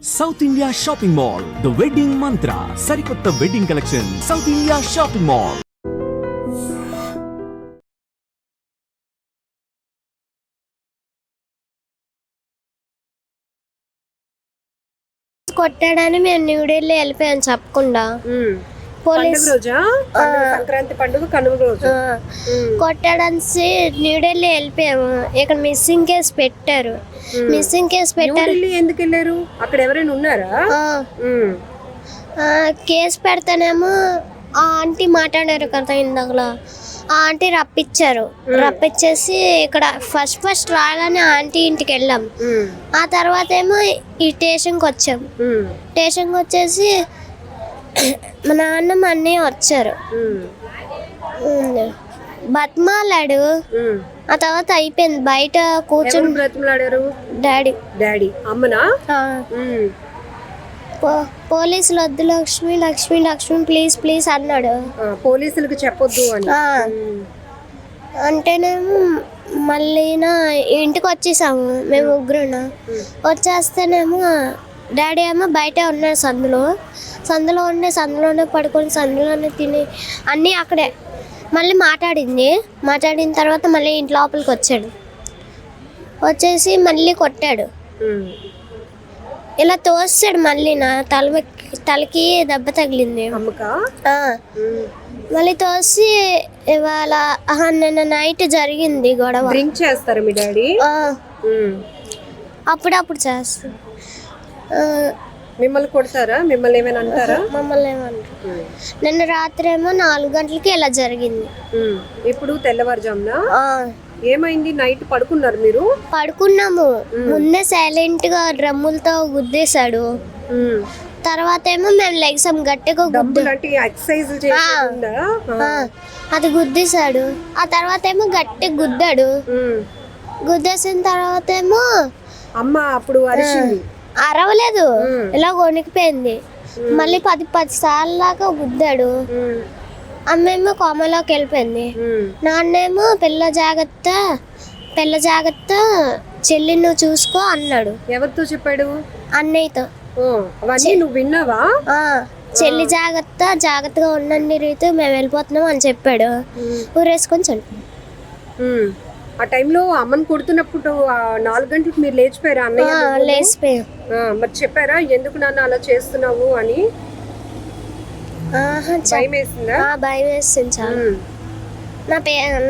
South India shopping mall the wedding Mantra సరికొత్త wedding collection South India shopping mall. కొట్టాడని మేము న్యూఢిల్లీ వెళ్ళిపోయాం చెప్పకుండా. సంక్రాంతి పండుగ కనుమ రోజు కొట్టాడని న్యూఢిల్లీ వెళ్ళిపోయాము. ఇక్కడ మిస్సింగ్ కేసు పెట్టారు. ఎందుకు వెళ్ళారు? అక్కడ ఎవరైనా ఉన్నారా? కేసు పెడతానేమో ఆ ఆంటీ మాట్లాడారు కదా ఇందాకలా, ఆ ఆంటీ రప్పించేసి ఇక్కడ ఫస్ట్ రాగానే ఆంటీ ఇంటికి వెళ్ళాం. ఆ తర్వాత ఏమో ఈ స్టేషన్కి వచ్చాం. స్టేషన్కి వచ్చేసి మా నాన్న మా అన్నయ్య వచ్చారు, బతిమాలాడు. ఆ తర్వాత అయిపోయింది. బయట కూర్చొని బ్రతిమలాడారు. డాడీ అమ్మనా? పోలీసులు వద్దు లక్ష్మి ప్లీజ్ అన్నాడు. పోలీసులకు చెప్పొద్దు అని అంటేనేమో మళ్ళీ ఇంటికి వచ్చేసాము మేము ముగ్గురున. వచ్చేస్తేనేమో డాడీ ఏమో బయటే ఉన్నాడు. సందులోనే పడుకొని సందులోనే తిని అన్నీ అక్కడే. మళ్ళీ మాట్లాడిన తర్వాత మళ్ళీ ఇంటి లోపలికి వచ్చేసి మళ్ళీ కొట్టాడు. ఇలా తోస్తాడు. మళ్ళీ నా తలకి దెబ్బ తగిలింది. మళ్ళీ తోసి ఇవాళ నిన్న నైట్ జరిగింది గొడవ. డ్రింక్ చేస్తారు మీ డాడీ? అప్పుడప్పుడు చేస్తారు. మిమ్మల్ని కొడతారా? మిమ్మల్ని ఏమైనా అంటారా? మమ్మల్ని ఏమంటారు. నిన్న రాత్రి ఏమో 4 గంటలకి ఇలా జరిగింది. ఇప్పుడు తెల్లవారుజామున ఏమైంది? నైట్ పడుకున్నారు మీరు? పడుకున్నాము. ముందే సైలెంట్ గా డ్రమ్ములతో గుద్దేశాడు. తర్వాత ఏమో మేము లెగ్సాం గట్టిగా అది గుద్దేశాడు. ఆ తర్వాత ఏమో గట్టిగా గుద్దాడు. గుద్దేసిన తర్వాత ఏమో అమ్మ అప్పుడు అరవలేదు, ఇలా వణికిపోయింది. మళ్ళీ 10 సార్లు దాకా గుద్దాడు. అమ్మేమో కోమలోకి వెళ్ళిపోయింది. నాన్నేమో పిల్ల జాగ్రత్త చెల్లి నువ్వు చూసుకో అన్నాడు. ఎవరితో చెప్పాడు? అన్నయ్యతో. నువ్వు విన్నావా? చెల్లి జాగ్రత్తగా ఉండండి రీతు, మేము వెళ్ళిపోతున్నాం అని చెప్పాడు. ఊరేసుకొని చనిపోయాడు. ఆ టైంలో అమ్మని కొడుతున్నప్పుడు 4 గంటలకు మీరు లేచిపోయారా? అన్నయ్య లేచిపోయాం. మరి చెప్పారా ఎందుకు నాన్న అలా చేస్తున్నావు అని? భయం వేసిందా? భయం వేసింది చాలా.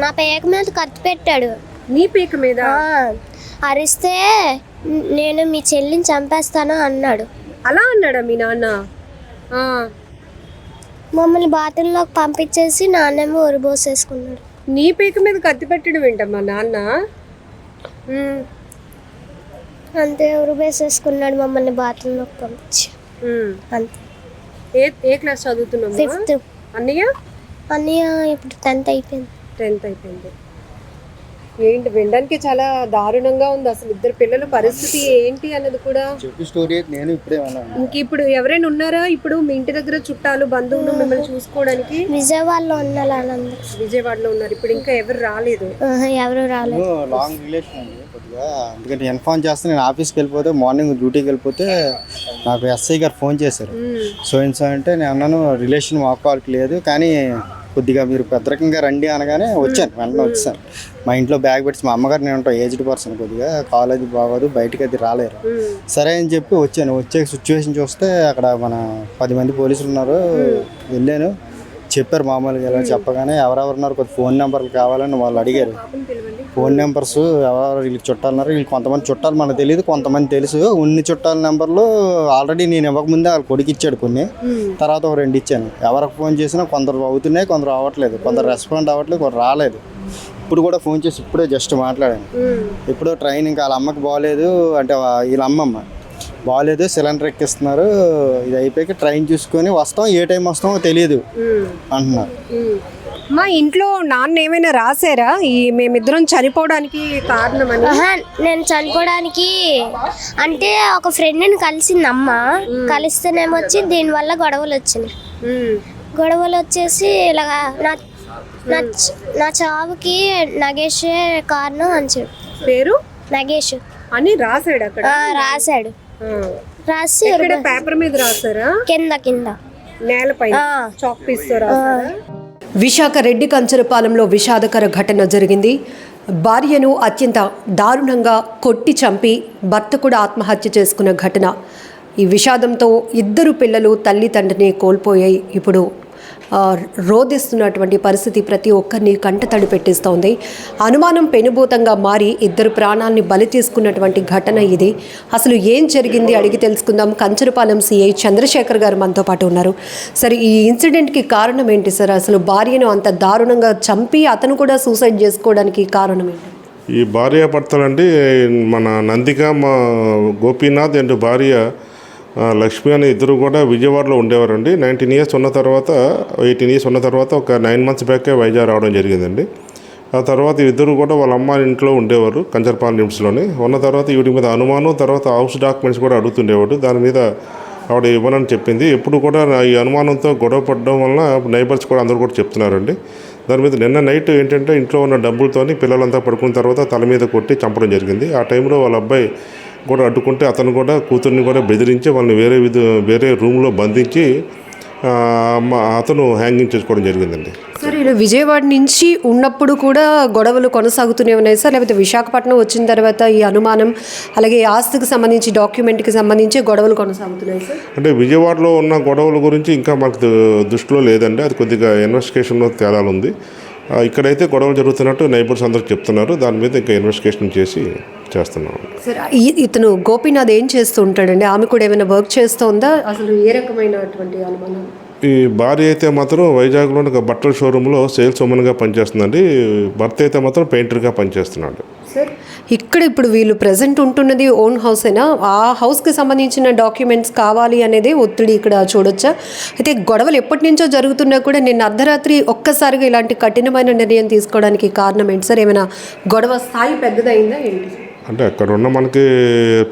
నా పేక మీద కత్తి పెట్టాడు. నీ పేక మీద? అరిస్తే నేను మీ చెల్లిని చంపేస్తాను అన్నాడు. అలా అన్నాడా మీ నాన్న? మమ్మల్ని బాత్రూంలోకి పంపించేసి నాన్నేమో ఉరిబోసేసుకున్నాడు. నీ పేక మీద కత్తి పెట్టడం ఏంటమ్మా నాన్న? అంతే, ఉరిబోసేసుకున్నాడు మమ్మల్ని బాత్రూంలోకి పంపించి. అంతే. ఏ క్లాస్ చదువుతున్నావు? 5th. అన్నయ్య ఇప్పుడు 10th అయిపోయింది. ఏంటి వినడానికి చాలా దారుణంగా ఉంది అసలు. ఇద్దరు పిల్లల పరిస్థితి ఏంటి అన్నది కూడా ఇంక ఇప్పుడు ఎవరైనా ఉన్నారా ఇప్పుడు మీ ఇంటి దగ్గర? చుట్టాలు బంధువులు మిమ్మల్ని చూసుకోవడానికి విజయవాడలో ఉన్నారు. ఇప్పుడు ఇంకా ఎవరు రాలేదు? లాంగ్ రిలేషన్ అండి కొద్దిగా. అందుకని ఇన్ఫార్మ్ చేస్తే నేను ఆఫీస్కి వెళ్ళిపోతే, మార్నింగ్ డ్యూటీకి వెళ్ళిపోతే నాకు ఎస్ఐ గారు ఫోన్ చేశారు. సో అంటే నేను అన్నాను రిలేషన్ మాకు వాళ్ళకి లేదు, కానీ కొద్దిగా మీరు పెద్దరకంగా రండి అనగానే వెంటనే వచ్చాను. మా ఇంట్లో బ్యాగ్ పెట్టి, మా అమ్మగారు నేను ఉంటాను, ఏజ్డ్ పర్సన్, కొద్దిగా కాలేజ్ బాగోదు, బయటకి అది రాలేరు. సరే అని చెప్పి వచ్చే సిచ్యువేషన్ చూస్తే అక్కడ మన 10 మంది పోలీసులు ఉన్నారు. వెళ్ళాను, చెప్పారు మామూలుగా. ఇలా చెప్పగానే ఎవరెవరున్నారు కొద్ది ఫోన్ నెంబర్లు కావాలని వాళ్ళు అడిగారు. ఫోన్ నెంబర్స్ ఎవరెవరు వీళ్ళకి చుట్టాలన్నారు. వీళ్ళు కొంతమంది చుట్టాలు మనకు తెలియదు, కొంతమంది తెలుసు. ఉన్ని చుట్టాల నెంబర్లు ఆల్రెడీ నేను ఇవ్వకముందే వాళ్ళు కొడుకు ఇచ్చాడు కొన్ని, తర్వాత ఒక 2 ఇచ్చాను. ఎవరికి ఫోన్ చేసినా కొందరు అవుతున్నాయి, కొందరు అవ్వట్లేదు, కొందరు రెస్పాండ్ అవ్వట్లేదు, కొందరు రాలేదు. ఇప్పుడు కూడా ఫోన్ చేసి ఇప్పుడే జస్ట్ మాట్లాడాను. ఇప్పుడు ట్రైన్ ఇంకా వాళ్ళ అమ్మకి బాగోలేదు అంటే, వీళ్ళ అమ్మమ్మ బాగోలేదు, సిలిండర్ ఎక్కిస్తున్నారు, ఇది అయిపోయాక ట్రైన్ చూసుకొని వస్తాం, ఏ టైం వస్తామో తెలియదు అంటున్నారు. మా ఇంట్లో నాన్న ఏమైనా రాశారా మేమిద్దరం చనిపోవడానికి కారణమని? నేను చనిపోవడానికి అంటే ఒక ఫ్రెండ్ని కలిసింది అమ్మ. కలిస్తేనేమో వచ్చి దీనివల్ల గొడవలు వచ్చేసి ఇలాగా నా చావుకి నగేషే కారణం అని చెప్పి. పేరు నగేష్ అని రాశాడు అక్కడ? రాశాడు. రాసి ఇక్కడ పేపర్ మీద రాసారా? కింద కింద నేలపైన చాక్ పీస్ తో రాసారా? విశాఖ రెడ్డి కంచరపాలెంలో విషాదకర ఘటన జరిగింది. భార్యను అత్యంత దారుణంగా కొట్టి చంపి భర్త కూడా ఆత్మహత్య చేసుకున్న ఘటన. ఈ విషాదంతో ఇద్దరు పిల్లలు తల్లి తండ్రిని కోల్పోయాయి. ఇప్పుడు రోధిస్తున్నటువంటి పరిస్థితి ప్రతి ఒక్కరిని కంటతడి పెట్టిస్తోంది. అనుమానం పెనుభూతంగా మారి ఇద్దరు ప్రాణాలని బలి తీసుకున్నటువంటి ఘటన ఇది. అసలు ఏం జరిగింది అడిగి తెలుసుకుందాం. కంచరపాలెం సిఐ చంద్రశేఖర్ గారు మనతో పాటు ఉన్నారు. సరే, ఈ ఇన్సిడెంట్కి కారణం ఏంటి సార్? అసలు భార్యను అంత దారుణంగా చంపి అతను కూడా సూసైడ్ చేసుకోవడానికి కారణం ఏంటి? ఈ భార్యాభర్తలండి మన నందిక మా గోపీనాథ్ అండ్ భార్య లక్ష్మి అనే ఇద్దరు కూడా విజయవాడలో ఉండేవారండి. 18 ఇయర్స్ ఉన్న తర్వాత 18 ఇయర్స్ ఉన్న తర్వాత ఒక 9 months బ్యాకే వైజాగ్ రావడం జరిగిందండి. ఆ తర్వాత ఇద్దరు కూడా వాళ్ళ అమ్మ ఇంట్లో ఉండేవారు కంచరపాలెం లిమిట్స్లోని. ఉన్న తర్వాత వీటి మీద అనుమానం, తర్వాత హౌస్ డాక్యుమెంట్స్ కూడా అడుగుతుండేవాడు. దాని మీద ఆవిడ ఇవ్వనని చెప్పింది. ఎప్పుడు కూడా ఈ అనుమానంతో గొడవ పడడం వలన నైబర్స్ కూడా అందరూ కూడా చెప్తున్నారండి. దాని మీద నిన్న నైట్ ఏంటంటే ఇంట్లో ఉన్న డబ్బులతోని పిల్లలంతా పడుకున్న తర్వాత తల మీద కొట్టి చంపడం జరిగింది. ఆ టైంలో వాళ్ళ అబ్బాయి కూడా అడ్డుకుంటే అతను కూడా కూతుర్ని కూడా బెదిరించి వాళ్ళని వేరే రూమ్లో బంధించి అతను హ్యాంగింగ్ చేసుకోవడం జరిగిందండి. సార్, ఇలా విజయవాడ నుంచి ఉన్నప్పుడు కూడా గొడవలు కొనసాగుతూనే ఉన్నాయి సార్, లేకపోతే విశాఖపట్నం వచ్చిన తర్వాత ఈ అనుమానం అలాగే ఆస్తికి సంబంధించి డాక్యుమెంట్కి సంబంధించి గొడవలు కొనసాగుతున్నాయి సార్? అంటే విజయవాడలో ఉన్న గొడవల గురించి ఇంకా మనకు దృష్టిలో లేదండి. అది కొద్దిగా ఇన్వెస్టిగేషన్లో తేడాలు ఉంది. ఇక్కడైతే గొడవలు జరుగుతున్నట్టు నైబర్స్ అందరూ చెప్తున్నారు. దాని మీద ఇంకా ఇన్వెస్టిగేషన్ చేసి చేస్తున్నాం. సార్, ఇతను గోపీనాథ్ ఏం చేస్తూ ఉంటాడండి? ఆమె కూడా ఏమైనా వర్క్ చేస్తుందా? అసలు ఏ రకమైనటువంటి అనుమానం? ఈ భార్య అయితే మాత్రం వైజాగ్లో ఒక బట్టల షోరూంలో సేల్స్ ఉమెన్గా పనిచేస్తుందండి. భర్త అయితే మాత్రం పెయింటర్గా పనిచేస్తున్నాడు. సార్, ఇక్కడ ఇప్పుడు వీళ్ళు ప్రజెంట్ ఉంటున్నది ఓన్ హౌస్ అయినా ఆ హౌస్కి సంబంధించిన డాక్యుమెంట్స్ కావాలి అనేది ఒత్తిడి ఇక్కడ చూడొచ్చా? అయితే గొడవలు ఎప్పటి నుంచో జరుగుతున్నా కూడా నిన్న అర్ధరాత్రి ఒక్కసారిగా ఇలాంటి కఠినమైన నిర్ణయం తీసుకోవడానికి కారణం ఏంటి సార్? ఏమైనా గొడవ స్థాయి పెద్దదైందా ఏంటి? అంటే అక్కడ ఉన్న మనకి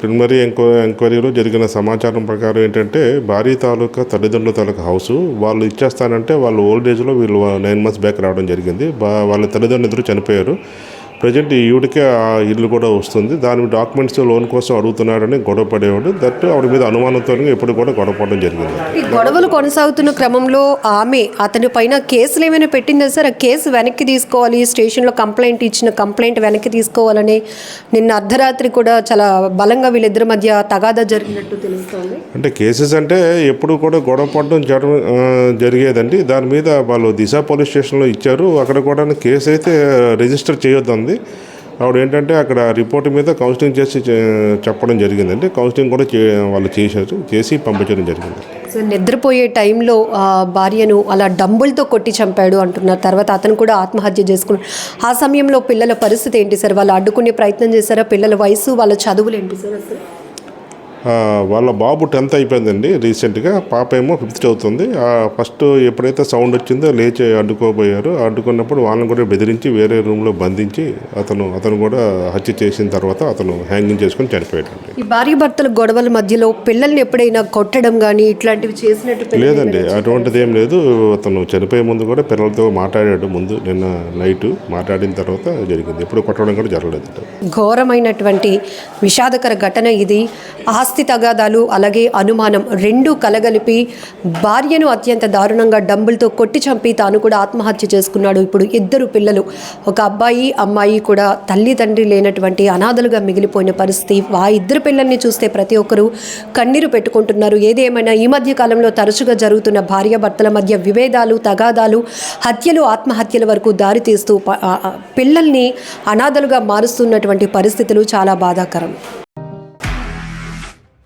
ప్రిలిమినరీ ఎంక్వైరీలో జరిగిన సమాచారం ప్రకారం ఏంటంటే భార్య తాలూకా తల్లిదండ్రుల తాలూకా హౌస్ వాళ్ళు ఇచ్చేస్తానంటే వాళ్ళు ఓల్డ్ ఏజ్లో వీళ్ళు 9 months బ్యాక్ రావడం జరిగింది. వాళ్ళ తల్లిదండ్రులు ఇద్దరు చనిపోయారు. ప్రజెంట్ ఈ ఈవిడికే ఆ ఇల్లు కూడా వస్తుంది. దాని డాక్యుమెంట్స్ లోన్ కోసం అడుగుతున్నాడని గొడవ పడేవాడు. దట్ ఆవిడ మీద అనుమానంతో ఎప్పుడు కూడా గొడవ పడడం జరిగింది. ఈ గొడవలు కొనసాగుతున్న క్రమంలో ఆమె అతని పైన కేసులు ఏమైనా పెట్టిందా సార్? ఆ కేసు వెనక్కి తీసుకోవాలి, స్టేషన్లో కంప్లైంట్ ఇచ్చిన కంప్లైంట్ వెనక్కి తీసుకోవాలని నిన్న అర్ధరాత్రి కూడా చాలా బలంగా వీళ్ళిద్దరి మధ్య తగాదా జరిగినట్టు తెలుస్తోంది. అంటే కేసెస్ అంటే ఎప్పుడు కూడా గొడవ పడడం జరిగేదండి. దాని మీద వాళ్ళు దిశ పోలీస్ స్టేషన్లో ఇచ్చారు. అక్కడ కూడా కేసు అయితే రిజిస్టర్ చేయొద్దండి. ఆవిడ ఏంటంటే అక్కడ రిపోర్ట్ మీద కౌన్సిలింగ్ చేసి చెప్పడం జరిగిందండి. కౌన్సిలింగ్ కూడా వాళ్ళు చేసి పంపించడం జరిగింది. సో నిద్రపోయే టైంలో భార్యను అలా డంబుల్తో కొట్టి చంపాడు అంటున్నారు. తర్వాత అతను కూడా ఆత్మహత్య చేసుకున్నాడు. ఆ సమయంలో పిల్లల పరిస్థితి ఏంటి సార్? వాళ్ళు అడ్డుకునే ప్రయత్నం చేశారా? పిల్లల వయసు, వాళ్ళ చదువులు ఏంటి సార్ అసలు? వాళ్ళ బాబు 10th అయిపోయిందండి రీసెంట్గా. పాప ఏమో 5th చదువుతుంది. ఫస్ట్ ఎప్పుడైతే సౌండ్ వచ్చిందో లేచి అడ్డుకోబోయారు. అడ్డుకున్నప్పుడు వాళ్ళని కూడా బెదిరించి వేరే రూమ్లో బంధించి అతను కూడా హత్య చేసిన తర్వాత అతను హ్యాంగింగ్ చేసుకుని చనిపోయాడు. ఈ భార్య భర్తల గొడవల మధ్యలో పిల్లల్ని ఎప్పుడైనా కొట్టడం కానీ ఇట్లాంటివి చేసినట్టు? లేదండి, అటువంటిది ఏం లేదు. అతను చనిపోయే ముందు కూడా పిల్లలతో మాట్లాడాడు. ముందు నిన్న నైట్ మాట్లాడిన తర్వాత జరిగింది. ఎప్పుడు కొట్టడం కూడా జరగలేదు. ఘోరమైనటువంటి విషాదకర ఘటన ఇది. ఆస్తి తగాదాలు అలాగే అనుమానం రెండూ కలగలిపి భార్యను అత్యంత దారుణంగా డంబులతో కొట్టి చంపి తాను కూడా ఆత్మహత్య చేసుకున్నాడు. ఇప్పుడు ఇద్దరు పిల్లలు, ఒక అబ్బాయి అమ్మాయి కూడా తల్లి తండ్రి లేనటువంటి అనాథలుగా మిగిలిపోయిన పరిస్థితి. ఆ ఇద్దరు పిల్లల్ని చూస్తే ప్రతి ఒక్కరూ కన్నీరు పెట్టుకుంటున్నారు. ఏదేమైనా ఈ మధ్య కాలంలో తరచుగా జరుగుతున్న భార్యాభర్తల మధ్య విభేదాలు, తగాదాలు, హత్యలు, ఆత్మహత్యల వరకు దారితీస్తూ పిల్లల్ని అనాథలుగా మారుస్తున్నటువంటి పరిస్థితులు చాలా బాధాకరం.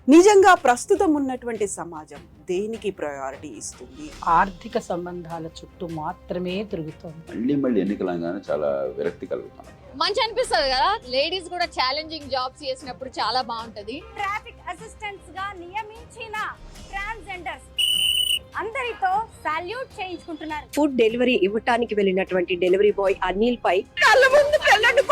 నిజంగా ప్రస్తుతం ఉన్నటువంటి సమాజం దేనికి ప్రయారిటీ ఇస్తుంది? ఆర్థిక సంబంధాల చుట్టూ మాత్రమే తిరుగుతుంది. మళ్ళీ ఎన్నికలంగానే చాలా విరక్తి కలుగుతాం. మంచి అనిపిస్తుంది కదా, లేడీస్ కూడా ఛాలెంజింగ్ జాబ్స్ చేసినప్పుడు చాలా బాగుంటది. ట్రాఫిక్ అసిస్టెంట్స్ గా నియమించిన ట్రాన్స్జెండర్స్ అందరితో సాల్యూట్ చేయించుకుంటున్నారు. ఫుడ్ డెలివరీ ఇవ్వటానికి వెళ్ళినటువంటి డెలివరీ బాయ్ అనిల్ పై కళ్ళ ముందు పెళ్ళండి